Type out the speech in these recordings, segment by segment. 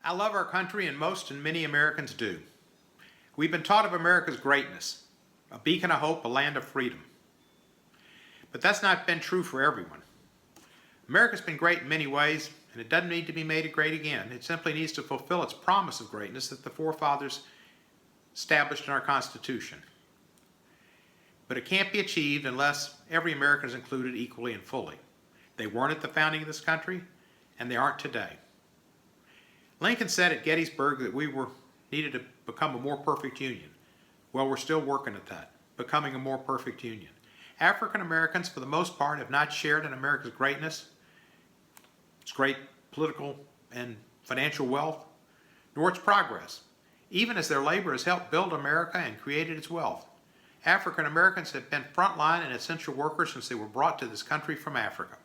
I love our country, and most and many Americans do. We've been taught of America's greatness, a beacon of hope, a land of freedom. But that's not been true for everyone. America's been great in many ways, and it doesn't need to be made great again. It simply needs to fulfill its promise of greatness that the forefathers established in our Constitution. But it can't be achieved unless every American is included equally and fully. They weren't at the founding of this country, and they aren't today. Lincoln said at Gettysburg that we needed to become a more perfect union. Well, we're still working at that, becoming a more perfect union. African Americans, for the most part, have not shared in America's greatness, its great political and financial wealth, nor its progress, even as their labor has helped build America and created its wealth. African Americans have been frontline and essential workers since they were brought to this country from Africa.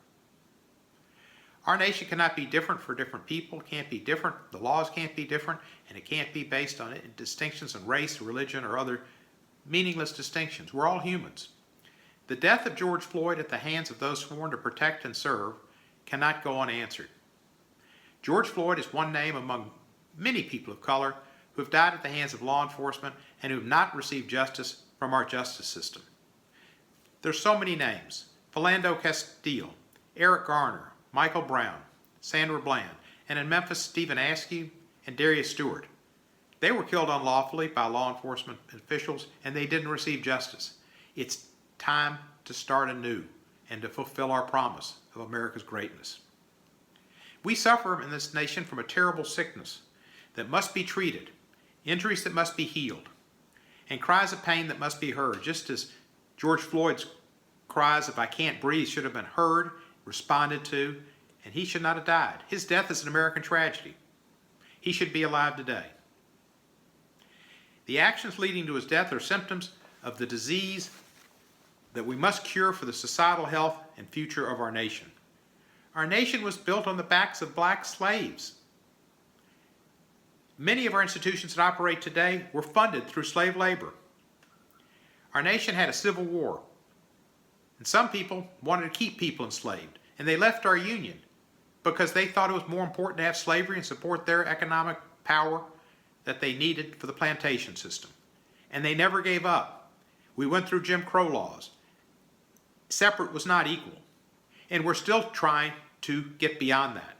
Our nation cannot be different for different people, can't be different, the laws can't be different, and it can't be based on distinctions in race, religion, or other meaningless distinctions. We're all humans. The death of George Floyd at the hands of those sworn to protect and serve cannot go unanswered. George Floyd is one name among many people of color who have died at the hands of law enforcement and who have not received justice from our justice system. There's so many names: Philando Castile, Eric Garner, Michael Brown, Sandra Bland, and in Memphis, Stephen Askew and Darius Stewart. They were killed unlawfully by law enforcement officials, and they didn't receive justice. It's time to start anew and to fulfill our promise of America's greatness. We suffer in this nation from a terrible sickness that must be treated, injuries that must be healed, and cries of pain that must be heard, just as George Floyd's cries of "I can't breathe" should have been heard, responded to, and he should not have died. His death is an American tragedy. He should be alive today. The actions leading to his death are symptoms of the disease that we must cure for the societal health and future of our nation. Our nation was built on the backs of black slaves. Many of our institutions that operate today were funded through slave labor. Our nation had a civil war, and some people wanted to keep people enslaved, and they left our union because they thought it was more important to have slavery and support their economic power that they needed for the plantation system. And they never gave up. We went through Jim Crow laws. Separate was not equal. And we're still trying to get beyond that.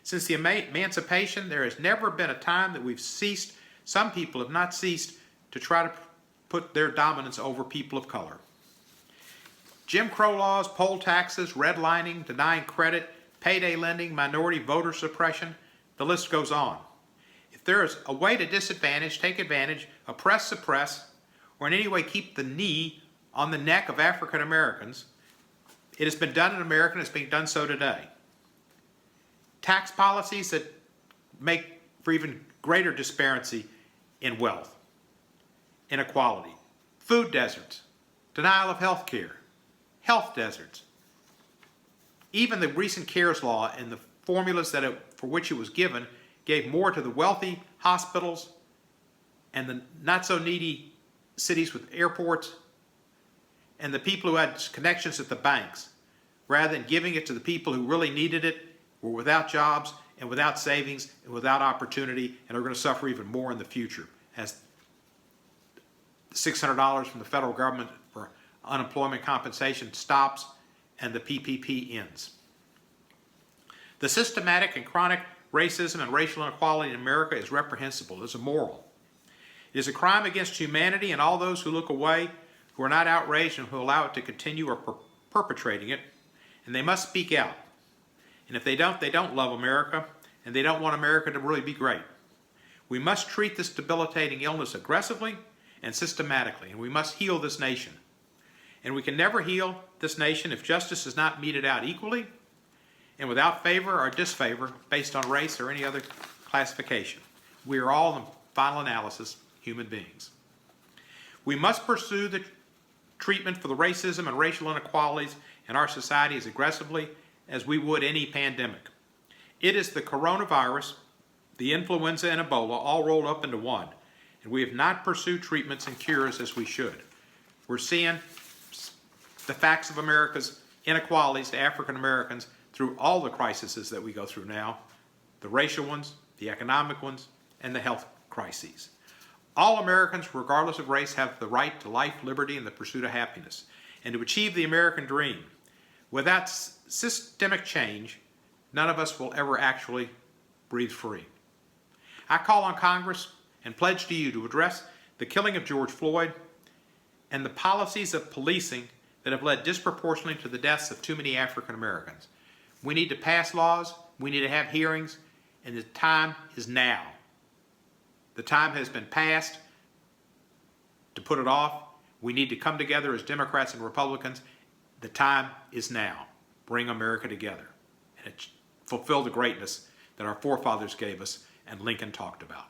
Since the emancipation, there has never been a time that we've ceased, some people have not ceased, to try to put their dominance over people of color. Jim Crow laws, poll taxes, redlining, denying credit, payday lending, minority voter suppression, the list goes on. If there is a way to disadvantage, take advantage, oppress, suppress, or in any way keep the knee on the neck of African Americans, it has been done in America and it's being done so today. Tax policies that make for even greater disparity in wealth, inequality, food deserts, denial of health care, health deserts. Even the recent CARES law and the formulas for which it was given gave more to the wealthy hospitals and the not-so-needy cities with airports and the people who had connections at the banks, rather than giving it to the people who really needed it, were without jobs and without savings and without opportunity, and are going to suffer even more in the future as $600 from the federal government for unemployment compensation stops and the PPP ends. The systematic and chronic racism and racial inequality in America is reprehensible. It is immoral. It is a crime against humanity, and all those who look away, who are not outraged and who allow it to continue, are perpetrating it, and they must speak out. And if they don't love America, and they don't want America to really be great. We must treat this debilitating illness aggressively and systematically, and we must heal this nation. And we can never heal this nation if justice is not meted out equally and without favor or disfavor based on race or any other classification. We are all, in final analysis, human beings. We must pursue the treatment for the racism and racial inequalities in our society as aggressively as we would any pandemic. It is the coronavirus, the influenza, and Ebola all rolled up into one, and we have not pursued treatments and cures as we should. We're seeing the facts of America's inequalities to African Americans through all the crises that we go through now, the racial ones, the economic ones, and the health crises. All Americans, regardless of race, have the right to life, liberty, and the pursuit of happiness, and to achieve the American dream. Without systemic change, none of us will ever actually breathe free. I call on Congress and pledge to you to address the killing of George Floyd and the policies of policing that have led disproportionately to the deaths of too many African Americans. We need to pass laws, we need to have hearings, and the time is now. The time has been passed to put it off. We need to come together as Democrats and Republicans. The time is now. Bring America together and fulfill the greatness that our forefathers gave us and Lincoln talked about.